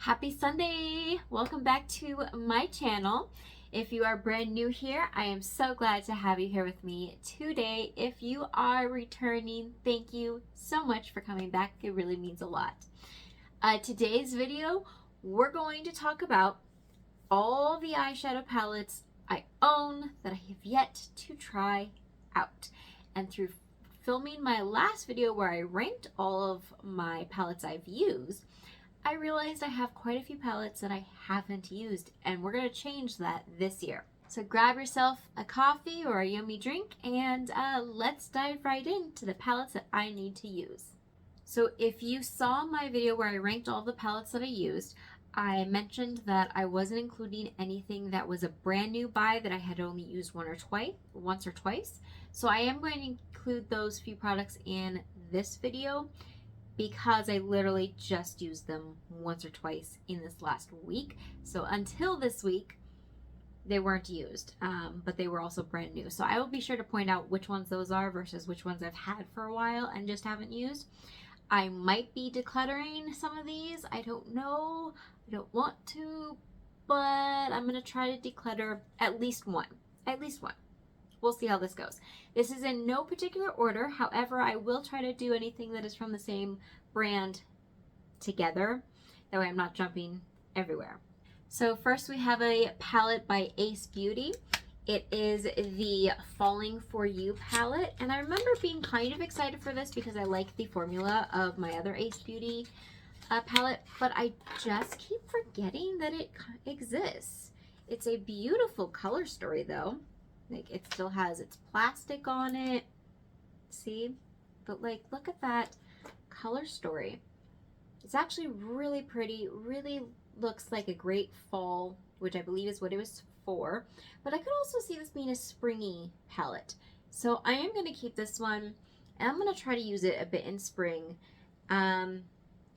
Happy Sunday! Welcome back to my channel. If you are brand new here, I am so glad to have you here with me today. If you are returning, thank you so much for coming back. It really means a lot. Today's video, we're going to talk about all the eyeshadow palettes I own that I have yet to try out. And through filming my last video where I ranked all of my palettes I've used, I realized I have quite a few palettes that I haven't used, and we're going to change that this year. So grab yourself a coffee or a yummy drink, and let's dive right into the palettes that I need to use. So if you saw my video where I ranked all the palettes that I used, I mentioned that I wasn't including anything that was a brand new buy that I had only used once or twice. So I am going to include those few products in this video, because I literally just used them once or twice in this last week. So until this week, they weren't used, but they were also brand new. So I will be sure to point out which ones those are versus which ones I've had for a while and just haven't used. I might be decluttering some of these. I don't know. I don't want to, but I'm going to try to declutter at least one. At least one. We'll see how this goes. This is in no particular order. However, I will try to do anything that is from the same brand together. That way I'm not jumping everywhere. So first we have a palette by Ace Beauty. It is the Falling For You palette. And I remember being kind of excited for this because I like the formula of my other Ace Beauty palette. But I just keep forgetting that it exists. It's a beautiful color story though. Like, it still has its plastic on it, see? But like, look at that color story. It's actually really pretty, really looks like a great fall, which I believe is what it was for. But I could also see this being a springy palette. So I am going to keep this one, and I'm going to try to use it a bit in spring, and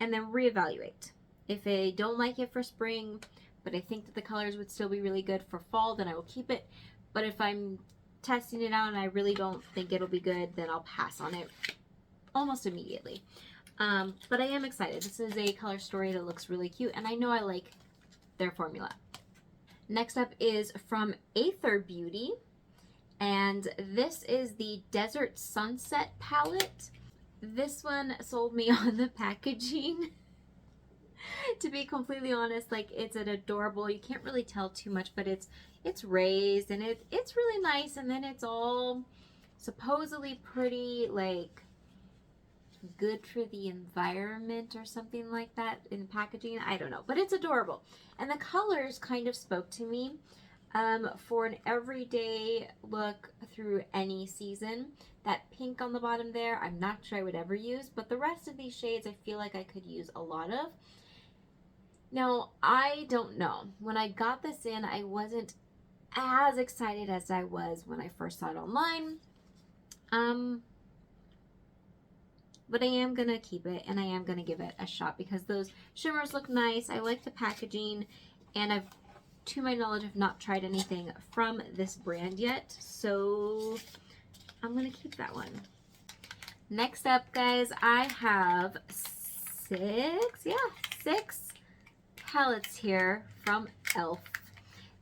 then reevaluate. If I don't like it for spring, but I think that the colors would still be really good for fall, then I will keep it. But if I'm testing it out and I really don't think it'll be good, then I'll pass on it almost immediately. But I am excited. This is a color story that looks really cute, and I know I like their formula. Next up is from Aether Beauty, and this is the Desert Sunset palette. This one sold me on the packaging. To be completely honest, like, it's an adorable, you can't really tell too much, but it's raised, and it's really nice, and then it's all supposedly pretty, like, good for the environment or something like that in the packaging. I don't know, but it's adorable, and the colors kind of spoke to me for an everyday look through any season. That pink on the bottom there, I'm not sure I would ever use, but the rest of these shades I feel like I could use a lot of. Now, I don't know. When I got this in, I wasn't as excited as I was when I first saw it online. But I am going to keep it, and I am going to give it a shot because those shimmers look nice. I like the packaging, and I've, to my knowledge, have not tried anything from this brand yet. So I'm going to keep that one. Next up, guys, I have six palettes here from e.l.f.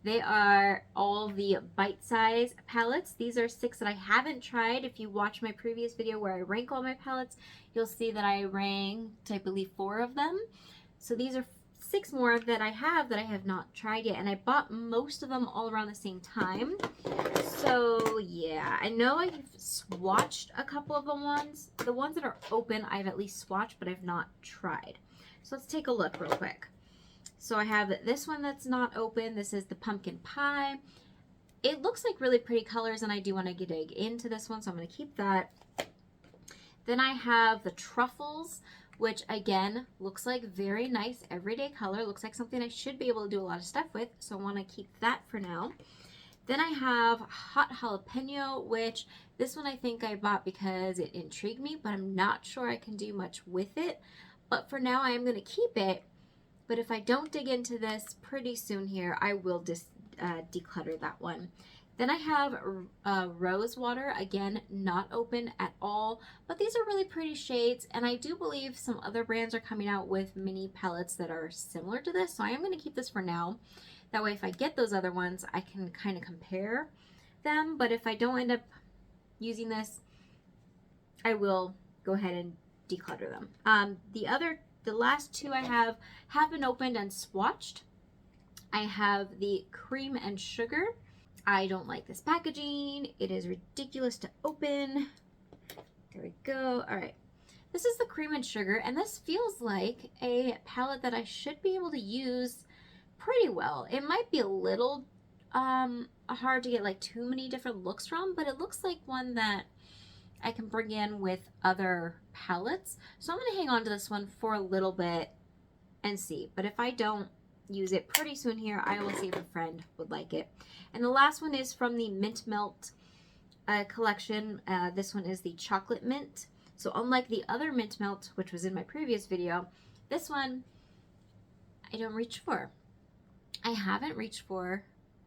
They are all the bite-size palettes. These are 6 that I haven't tried. If you watch my previous video where I rank all my palettes, you'll see that I ranked, I believe, 4 of them. So these are 6 more that I have not tried yet, and I bought most of them all around the same time. So yeah, I know I've swatched a couple of the ones that are open I've at least swatched, but I've not tried. So let's take a look real quick. So I have this one that's not open. This is the pumpkin pie. It looks like really pretty colors, and I do want to dig into this one, so I'm going to keep that. Then I have the truffles, which again looks like very nice everyday color. Looks like something I should be able to do a lot of stuff with, so I want to keep that for now. Then I have hot jalapeno, which this one I think I bought because it intrigued me, but I'm not sure I can do much with it. But for now, I am going to keep it. But if I don't dig into this pretty soon here, I will just declutter that one. Then I have Rose Water, again, not open at all, but these are really pretty shades, and I do believe some other brands are coming out with mini palettes that are similar to this, so I am going to keep this for now. That way, if I get those other ones, I can kind of compare them, but if I don't end up using this, I will go ahead and declutter them. The last two I have been opened and swatched. I have the Cream and Sugar. I don't like this packaging. It is ridiculous to open. There we go. All right. This is the Cream and Sugar, and this feels like a palette that I should be able to use pretty well. It might be a little hard to get like too many different looks from, but it looks like one that I can bring in with other palettes. So I'm going to hang on to this one for a little bit and see. But if I don't use it pretty soon here, I will see if a friend would like it. And the last one is from the Mint Melt collection. This one is the Chocolate Mint. So unlike the other Mint Melt, which was in my previous video, this one I don't reach for. I haven't reached for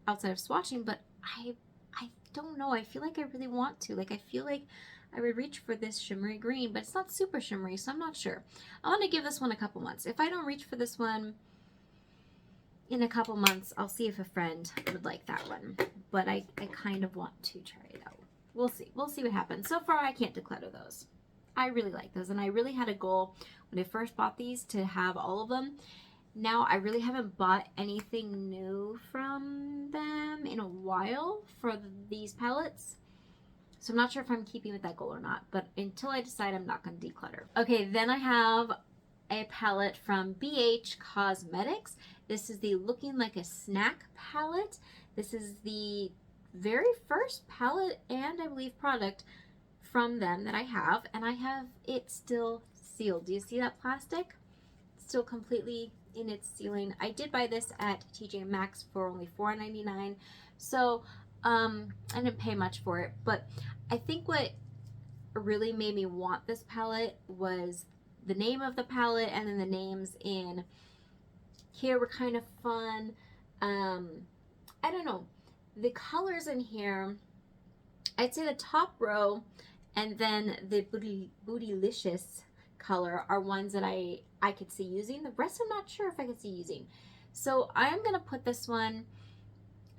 outside of swatching, but I don't know. I feel like I really want to. Like, I feel like I would reach for this shimmery green, but it's not super shimmery, so I'm not sure. I want to give this one a couple months. If I don't reach for this one in a couple months, I'll see if a friend would like that one. But I kind of want to try it out. We'll see. We'll see what happens. So far, I can't declutter those. I really like those, and I really had a goal when I first bought these to have all of them. Now, I really haven't bought anything new from them in a while for these palettes. So I'm not sure if I'm keeping with that goal or not. But until I decide, I'm not going to declutter. Okay, then I have a palette from BH Cosmetics. This is the Looking Like a Snack palette. This is the very first palette and I believe product from them that I have. And I have it still sealed. Do you see that plastic? It's still completely in its sealing. I did buy this at TJ Maxx for only $4.99, so I didn't pay much for it, but I think what really made me want this palette was the name of the palette, and then the names in here were kind of fun. I don't know, the colors in here, I'd say the top row and then the Bootylicious color are ones that I could see using. The rest I'm not sure if I could see using. So I'm going to put this one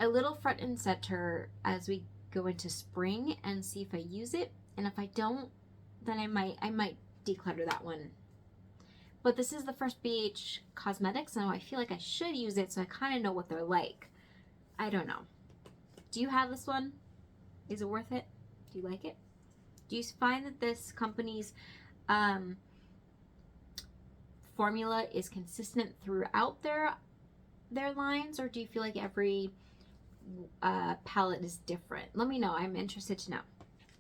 a little front and center as we go into spring and see if I use it. And if I don't, then I might declutter that one. But this is the first BH Cosmetics, and I feel like I should use it so I kind of know what they're like. I don't know. Do you have this one? Is it worth it? Do you like it? Do you find that this company's formula is consistent throughout their lines, or do you feel like every palette is different? Let me know. I'm interested to know.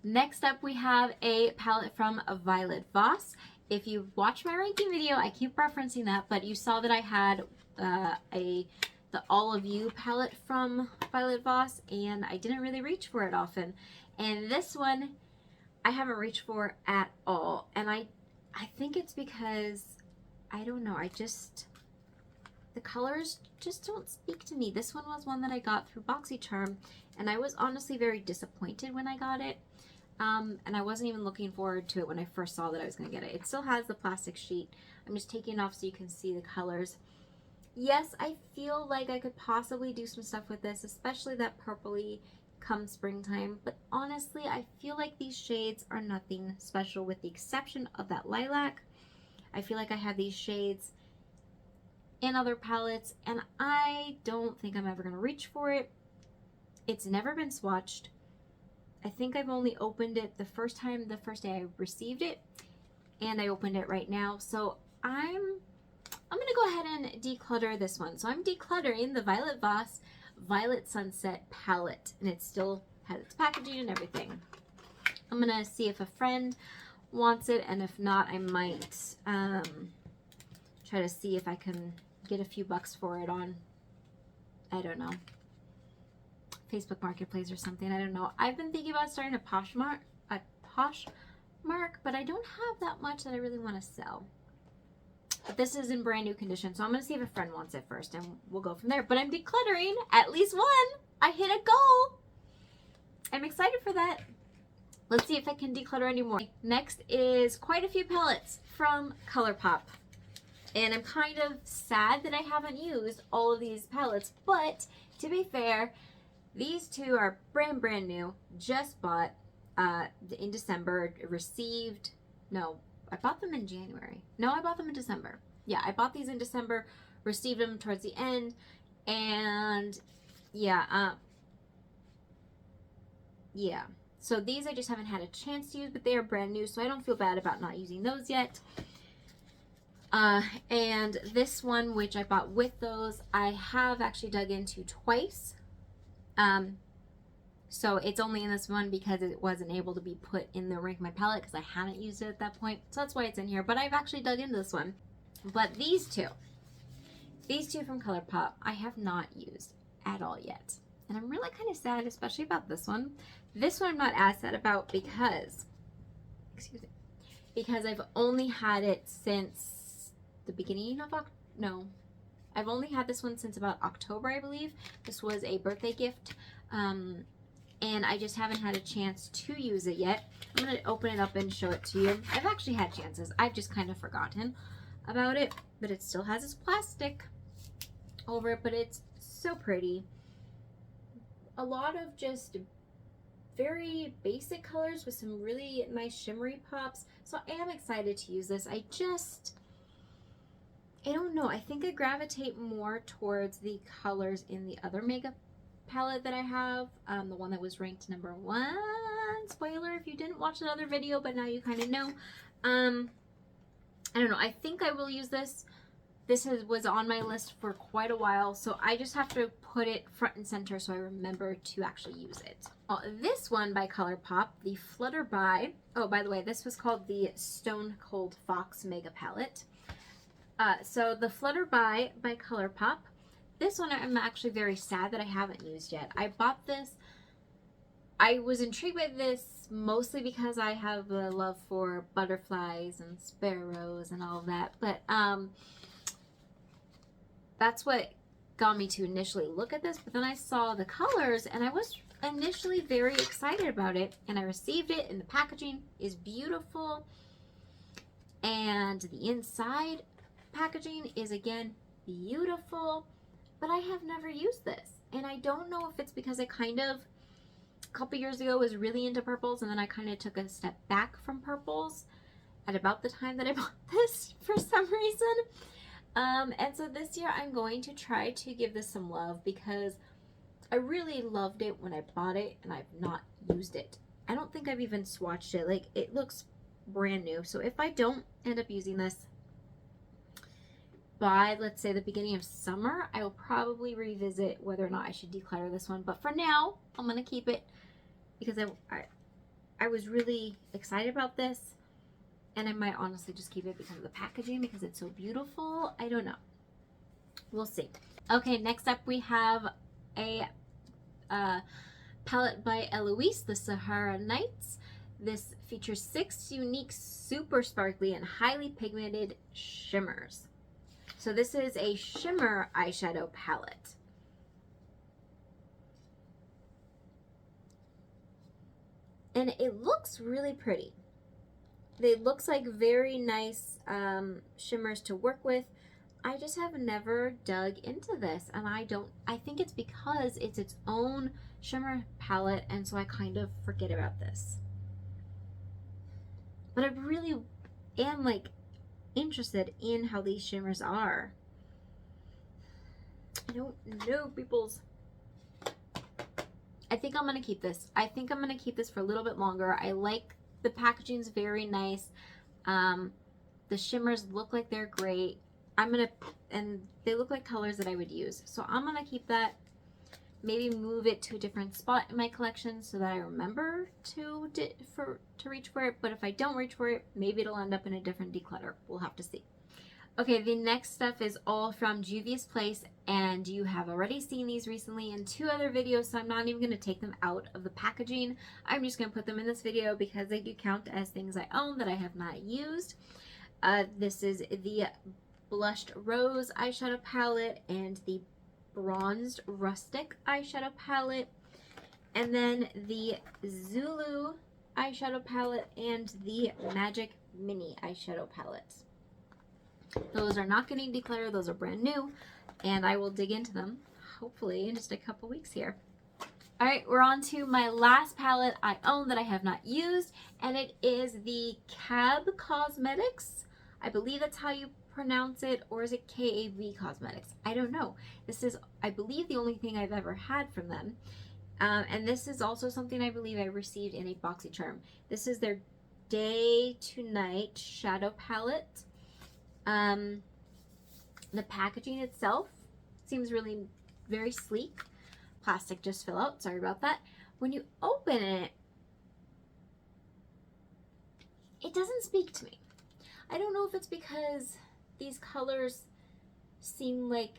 Next up, we have a palette from Violet Voss. If you watch my ranking video, I keep referencing that, but you saw that I had the All of You palette from Violet Voss, and I didn't really reach for it often. And this one, I haven't reached for at all. And I think it's because, I don't know, the colors just don't speak to me. This one was one that I got through BoxyCharm, and I was honestly very disappointed when I got it. And I wasn't even looking forward to it when I first saw that I was going to get it. It still has the plastic sheet. I'm just taking it off so you can see the colors. Yes, I feel like I could possibly do some stuff with this, especially that purpley come springtime. But honestly, I feel like these shades are nothing special with the exception of that lilac. I feel like I have these shades in other palettes, and I don't think I'm ever going to reach for it. It's never been swatched. I think I've only opened it the first day I received it, and I opened it right now. So I'm going to go ahead and declutter this one. So I'm decluttering the Violet Voss Violet Sunset palette, and it still has its packaging and everything. I'm going to see if a friend wants it, and if not, I might try to see if I can get a few bucks for it on, I don't know, Facebook Marketplace or something. I don't know. I've been thinking about starting a Poshmark, but I don't have that much that I really want to sell. But this is in brand new condition, so I'm going to see if a friend wants it first, and we'll go from there. But I'm decluttering at least one. I hit a goal. I'm excited for that. Let's see if I can declutter anymore. Next is quite a few palettes from ColourPop. And I'm kind of sad that I haven't used all of these palettes, but to be fair, these two are brand new, just bought in December, received, no, I bought them in January. No, I bought them in December. Yeah, I bought these in December, received them towards the end, and yeah, yeah. So these I just haven't had a chance to use, but they are brand new, so I don't feel bad about not using those yet. And this one, which I bought with those, I have actually dug into twice. So it's only in this one because it wasn't able to be put in the Rank My Palette because I hadn't used it at that point. So that's why it's in here, but I've actually dug into this one. But these two from ColourPop, I have not used at all yet. And I'm really kind of sad, especially about this one. This one I'm not as sad about because, excuse me, because I've only had it since the beginning of I've only had this one since about October, I believe. This was a birthday gift, and I just haven't had a chance to use it yet. I'm going to open it up and show it to you. I've actually had chances. I've just kind of forgotten about it, but it still has its plastic over it, but it's so pretty. A lot of just very basic colors with some really nice shimmery pops. So I am excited to use this. I don't know. I think I gravitate more towards the colors in the other makeup palette that I have. The one that was ranked #1. Spoiler if you didn't watch the other video, but now you kind of know. I don't know. I think I will use this. This was on my list for quite a while, so I just have to put it front and center so I remember to actually use it. This one by ColourPop, the Flutter by, oh, by the way, this was called the Stone Cold Fox Mega Palette. So the Flutter by ColourPop, this one I'm actually very sad that I haven't used yet. I bought this, I was intrigued by this mostly because I have a love for butterflies and sparrows and all of that, but that's what got me to initially look at this. But then I saw the colors and I was initially very excited about it, and I received it, and the packaging is beautiful, and the inside packaging is again beautiful, but I have never used this, and I don't know if it's because I kind of a couple years ago was really into purples, and then I kind of took a step back from purples at about the time that I bought this for some reason. And so this year I'm going to try to give this some love because I really loved it when I bought it, and I've not used it. I don't think I've even swatched it. Like, it looks brand new. So if I don't end up using this by, let's say, the beginning of summer, I will probably revisit whether or not I should declutter this one. But for now, I'm going to keep it because I was really excited about this. And I might honestly just keep it because of the packaging, because it's so beautiful. I don't know. We'll see. Okay, next up we have a palette by e.l.f, the Sahara Nights. This features 6 unique, super sparkly, and highly pigmented shimmers. So this is a shimmer eyeshadow palette. And it looks really pretty. It looks like very nice shimmers to work with. I just have never dug into this, and I think it's because it's its own shimmer palette, and so I kind of forget about this. But I really am like interested in how these shimmers are. I don't know, peoples. I think I'm gonna keep this. I think I'm gonna keep this for a little bit longer. I like the packaging's very nice. The shimmers look like they're great. And they look like colors that I would use. So I'm gonna keep that, maybe move it to a different spot in my collection so that I remember to reach for it. But if I don't reach for it, maybe it'll end up in a different declutter. We'll have to see. Okay, the next stuff is all from Juvia's Place, and you have already seen these recently in 2 other videos, so I'm not even going to take them out of the packaging. I'm just going to put them in this video because they do count as things I own that I have not used. This is the Blushed Rose eyeshadow palette and the Bronzed Rustic eyeshadow palette. And then the Zulu eyeshadow palette and the Magic Mini eyeshadow palettes. Those are not getting decluttered. Those are brand new, and I will dig into them hopefully in just a couple weeks here. All right, we're on to my last palette I own that I have not used, and it is the Cab Cosmetics. I believe that's how you pronounce it, or is it KAB Cosmetics? I don't know. This is, I believe, the only thing I've ever had from them. And this is also something I believe I received in a BoxyCharm. This is their Day to Night Shadow Palette. The packaging itself seems really very sleek. Plastic just fell out, sorry about that. When you open it, it doesn't speak to me. I don't know if it's because these colors seem like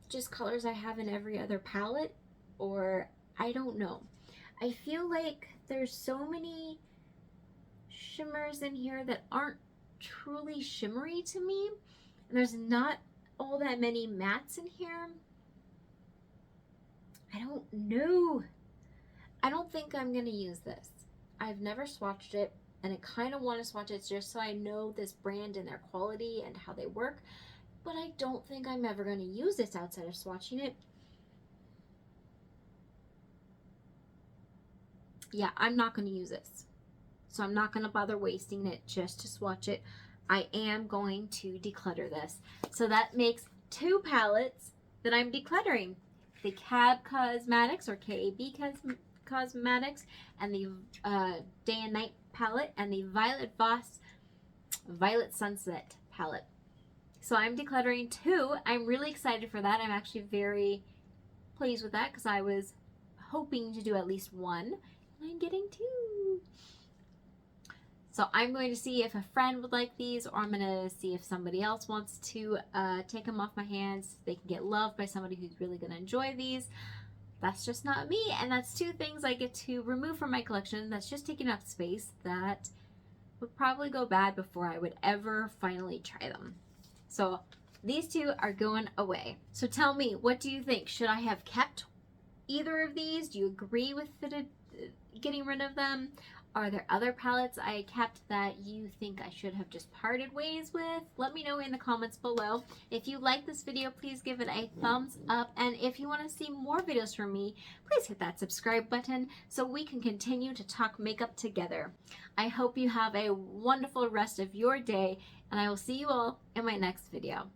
just colors I have in every other palette, or I don't know. I feel like there's so many shimmers in here that aren't truly shimmery to me, and there's not all that many mattes in here. I don't know. I don't think I'm gonna use this. I've never swatched it, and I kind of want to swatch it just so I know this brand and their quality and how they work, but I don't think I'm ever going to use this outside of swatching it. Yeah, I'm not going to use this. So I'm not going to bother wasting it just to swatch it. I am going to declutter this. So that makes 2 palettes that I'm decluttering. The Cab Cosmetics, or KAB Cosmetics, and the Day and Night palette, and the Violet Voss Violet Sunset palette. So I'm decluttering 2. I'm really excited for that. I'm actually very pleased with that because I was hoping to do at least 1, and I'm getting 2. So I'm going to see if a friend would like these, or I'm going to see if somebody else wants to take them off my hands. They can get loved by somebody who's really going to enjoy these. That's just not me, and that's 2 things I get to remove from my collection that's just taking up space that would probably go bad before I would ever finally try them. So these 2 are going away. So tell me, what do you think? Should I have kept either of these? Do you agree with getting rid of them? Are there other palettes I kept that you think I should have just parted ways with? Let me know in the comments below. If you like this video, please give it a thumbs up. And if you want to see more videos from me, please hit that subscribe button so we can continue to talk makeup together. I hope you have a wonderful rest of your day, and I will see you all in my next video.